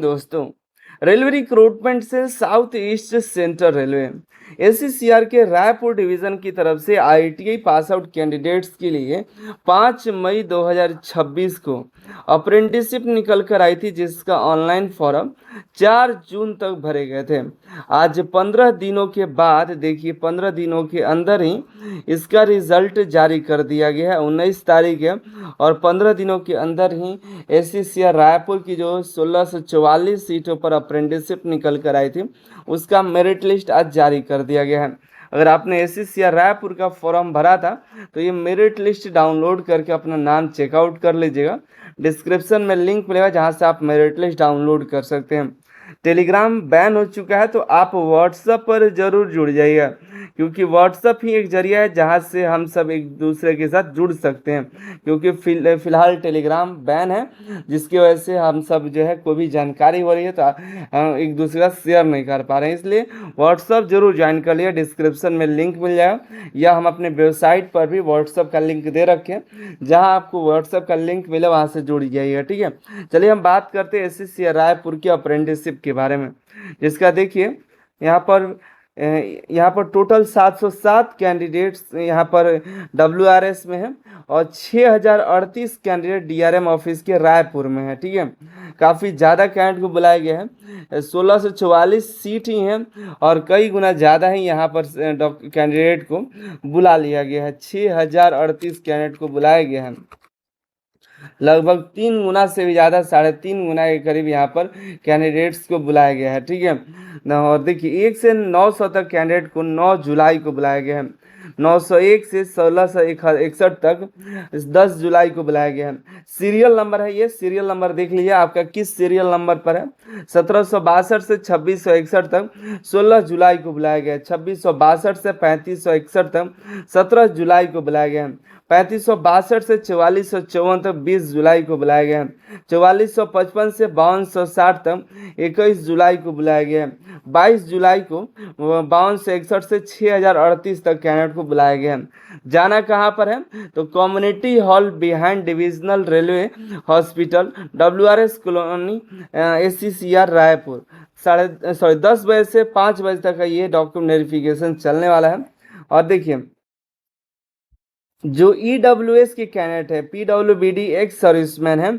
दोस्तों, railway recruitment से south east central railway एससीसीआर के रायपुर डिवीजन की तरफ से आईटीआई पास आउट कैंडिडेट्स के लिए 5 मई 2026 को अप्रेंटिसशिप निकल कर आई थी, जिसका ऑनलाइन फॉर्म 4 जून तक भरे गए थे। आज 15 दिनों के बाद देखिए 15 दिनों के अंदर ही इसका रिजल्ट जारी कर दिया गया है, 19 तारीख है। और 15 दिनों के अंदर ही एससीसीआर रायपुर की जो 1644 सीटों पर अप्रेंटिसशिप निकल कर आई थी, उसका मेरिट लिस्ट आज जारी कर दिया गया है। अगर आपने एससीसीआर रायपुर का फॉर्म भरा था तो ये मेरिट लिस्ट डाउनलोड करके अपना नाम चेकआउट कर लीजिएगा। डिस्क्रिप्शन में लिंक मिलेगा जहाँ से आप मेरिट लिस्ट डाउनलोड कर सकते हैं। टेलीग्राम बैन हो चुका है तो आप व्हाट्सएप पर ज़रूर जुड़ जाइए, क्योंकि व्हाट्सएप ही एक जरिया है जहाँ से हम सब एक दूसरे के साथ जुड़ सकते हैं। क्योंकि फिलहाल टेलीग्राम बैन है, जिसकी वजह से हम सब जो है कोई भी जानकारी हो रही है तो हम एक दूसरे का शेयर नहीं कर पा रहे हैं, इसलिए व्हाट्सएप जरूर ज्वाइन कर लिया। डिस्क्रिप्शन में लिंक मिल जाएगा, या हम अपने वेबसाइट पर भी व्हाट्सएप का लिंक दे रखे हैं, जहाँ आपको व्हाट्सएप का लिंक मिले वहाँ से जुड़ जाइएगा। ठीक है, चलिए हम बात करते हैं एससीसीआर रायपुर की अप्रेंटिसशिप के बारे में, जिसका देखिए यहाँ पर टोटल 707 कैंडिडेट्स यहाँ पर WRS में हैं और 6038 कैंडिडेट DRM ऑफिस के रायपुर में है। ठीक है, काफ़ी ज़्यादा कैंडिडेट को बुलाया गया है। 1644 सीट ही हैं और कई गुना ज़्यादा ही यहाँ पर कैंडिडेट को बुला लिया गया है। 6038 कैंडिडेट को बुलाया गया है, लगभग 3 गुना से भी ज़्यादा, 3.5 गुना के करीब यहाँ पर कैंडिडेट्स को बुलाया गया है। ठीक है ना, और देखिए 1 से 900 तक कैंडिडेट को 9 जुलाई को बुलाया गया है। 901 से 1661 तक 10 जुलाई को बुलाया गया है। सीरियल नंबर है, ये सीरियल नंबर देख लीजिए आपका किस सीरियल नंबर पर है। 1762 से 2661 तक 16 जुलाई को बुलाया गया है। 2662 से 3561 तक 17 जुलाई को बुलाया गया है। 3562 से 4454 तक 20 जुलाई को बुलाया गया है। 4455 से 5260 तक 21 जुलाई को बुलाया गया है। 22 जुलाई को 5261 से 6038 तक कैंडिडेट को बुलाया गया है। जाना कहाँ पर है तो community hall behind divisional railway hospital WRS colony SCCR Raipur 10 बजे से 5 बजे तक का ये डॉक्यूमेंट वेरिफिकेशन चलने वाला है। और देखिए जो EWS के कैंडिडेट है, PWBD एक्स सर्विसमैन है,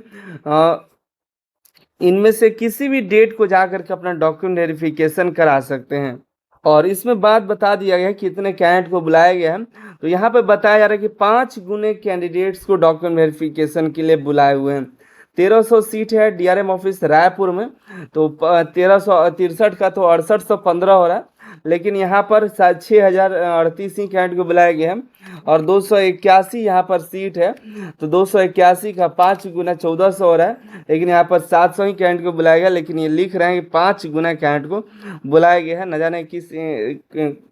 इनमें से किसी भी डेट को जाकर के अपना डॉक्यूमेंट वेरिफिकेशन करा सकते हैं। और इसमें बात बता दिया गया है कि कितने कैंडिडेट को बुलाया गया है, तो यहाँ पे बताया जा रहा है कि 5 गुने कैंडिडेट्स को डॉक्यूमेंट वेरिफिकेशन के लिए बुलाए हुए हैं। 1300 सीट है DRM ऑफिस रायपुर में, तो 1363 का तो 6815 हो रहा है, लेकिन यहाँ पर 6038 ही कैंडिडेट को बुलाया गया है। और 281 यहाँ पर सीट है, तो 281 का 5 गुना 1400 हो रहा है, लेकिन यहाँ पर 700 ही कैंडिडेट को बुलाया गया, लेकिन ये लिख रहे हैं कि 5 गुना कैंडिडेट को बुलाया गया है। न जाने किस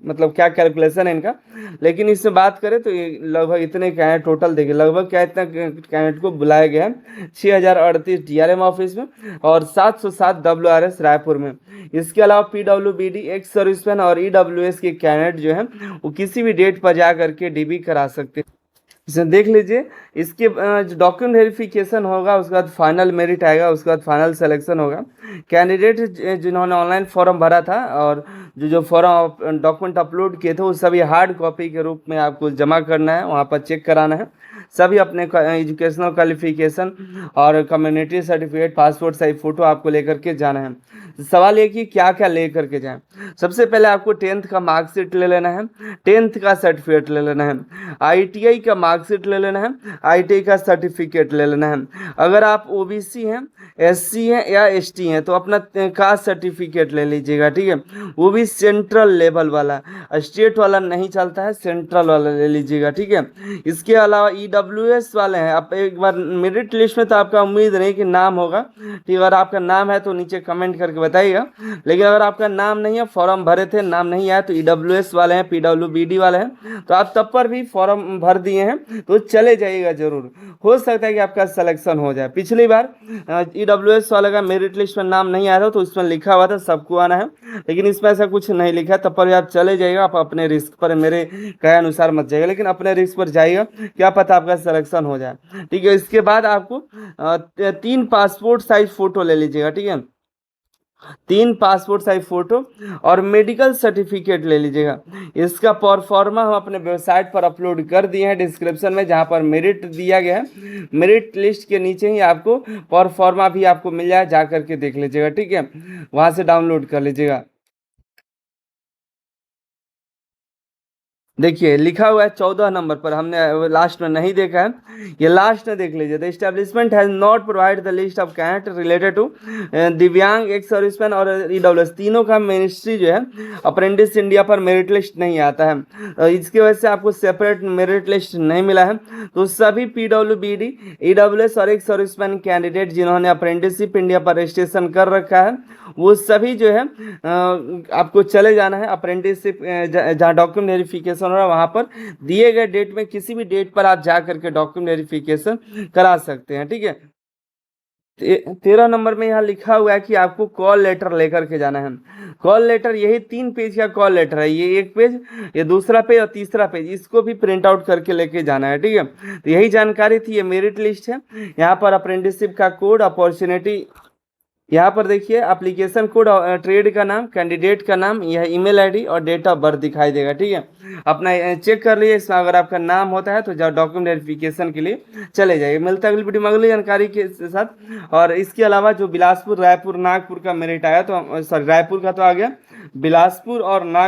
मतलब क्या कैलकुलेशन है इनका, लेकिन इससे बात करें तो ये लगभग इतने कैंडिडेट टोटल देखिए लगभग क्या इतना कैंडिडेट को बुलाया गया है। 6038 DRM ऑफिस में और 707 WRS रायपुर में। इसके अलावा PWBD एक्स सर्विसमैन और EWS के कैंडिडेट जो हैं वो किसी भी डेट पर जा करके DB करा सकते हैं। इसे देख लीजिए, इसके डॉक्यूमेंट वेरिफिकेशन होगा, उसके बाद फाइनल मेरिट आएगा, उसके बाद फाइनल सिलेक्शन होगा। कैंडिडेट जिन्होंने ऑनलाइन फॉर्म भरा था और जो फॉर्म डॉक्यूमेंट अपलोड किए थे वो सभी हार्ड कॉपी के रूप में आपको जमा करना है, वहाँ पर चेक कराना है। सभी अपने एजुकेशनल क्वालिफिकेशन और community certificate, passport size photo आपको लेकर के जाना है। सवाल ये कि क्या क्या ले करके जाएं। सबसे पहले आपको 10th का मार्कशीट ले लेना है, 10th का सर्टिफिकेट ले लेना है, ITI का मार्कशीट ले लेना है, ITI का सर्टिफिकेट ले लेना है। अगर आप OBC हैं, SC हैं या ST हैं तो अपना कास्ट सर्टिफिकेट ले लीजिएगा। ठीक है, वो भी सेंट्रल लेवल वाला, स्टेट वाला नहीं चलता है, सेंट्रल वाला ले लीजिएगा। ठीक है, इसके अलावा EWS वाले हैं, आप एक बार मेरिट लिस्ट में तो आपका उम्मीद नहीं कि नाम होगा। ठीक है, अगर आपका नाम है तो नीचे कमेंट करके बताइएगा, लेकिन अगर आपका नाम नहीं है, फॉर्म भरे थे नाम नहीं आया, तो EWS वाले हैं, PWBD वाले हैं, तो आप तब पर भी फॉर्म भर दिए हैं तो चले जाइएगा जरूर, हो सकता है कि आपका सिलेक्शन हो जाए। पिछली बार EWS वाले का मेरिट लिस्ट में नाम नहीं आया था, तो उसमें लिखा हुआ था सबको आना है, लेकिन इसमें ऐसा कुछ नहीं लिखा, तब पर भी आप चले जाइएगा। आप अपने रिस्क पर, मेरे कहे अनुसार मत जाइएगा, लेकिन अपने रिस्क पर जाइएगा, क्या पता आपका सिलेक्शन हो जाए। ठीक है, इसके बाद आपको 3 पासपोर्ट साइज फ़ोटो ले लीजिएगा। ठीक है, 3 पासपोर्ट साइज फोटो और मेडिकल सर्टिफिकेट ले लीजिएगा। इसका परफॉर्मा हम अपने वेबसाइट पर अपलोड कर दिए हैं डिस्क्रिप्शन में, जहां पर मेरिट दिया गया है। मेरिट लिस्ट के नीचे ही आपको परफॉर्मा भी आपको मिल जाए, जा करके देख लीजिएगा, ठीक है, वहां से डाउनलोड कर लीजिएगा। देखिए लिखा हुआ है 14 नंबर पर, हमने लास्ट में नहीं देखा है, ये लास्ट में देख लीजिए। The establishment has not provide the list of candidate related to दिव्यांग, एक्स सर्विसमैन और ईडब्ल्यूएस, तीनों का मिनिस्ट्री जो है अप्रेंटिस इंडिया पर मेरिट लिस्ट नहीं आता है, इसकी वजह से आपको सेपरेट मेरिट लिस्ट नहीं मिला है। तो सभी पीडब्ल्यूबीडी, ईडब्ल्यूएस और एक्स सर्विसमैन कैंडिडेट जिन्होंने अप्रेंटिसशिप इंडिया पर रजिस्ट्रेशन कर रखा है, वो सभी जो है आपको चले जाना है अप्रेंटिसशिप, जहाँ डॉक्यूमेंट वेरिफिकेशन हो रहा है वहाँ पर दिए गए डेट में किसी भी डेट पर आप जा करके डॉक्यूमेंट वेरिफिकेशन करा सकते हैं, ठीक है। 13 नंबर में यहाँ लिखा हुआ है कि आपको कॉल लेटर लेकर के जाना है। कॉल लेटर यही 3 पेज का कॉल लेटर है, ये एक पेज, ये दूसरा पेज और तीसरा पेज, इसको भी प्रिंट आउट करके लेके जाना है, ठीक है। तो यही जानकारी थी, ये मेरिट लिस्ट है। यहाँ पर अप्रेंटिसशिप का कोड, अपॉर्चुनिटी, यहाँ पर देखिए एप्लीकेशन कोड, ट्रेड का नाम, कैंडिडेट का नाम, यह ईमेल आईडी और डेट ऑफ बर्थ दिखाई देगा, ठीक है। अपना चेक कर लीजिए, इसमें अगर आपका नाम होता है तो जाओ डॉक्यूमेंट वेरिफिकेशन के लिए चले जाइए। मिलता है अगली वीडियो में अगली जानकारी के साथ। और इसके अलावा जो बिलासपुर, रायपुर, नागपुर का मेरिट आया, तो सॉरी रायपुर का तो आ गया, बिलासपुर और नागपुर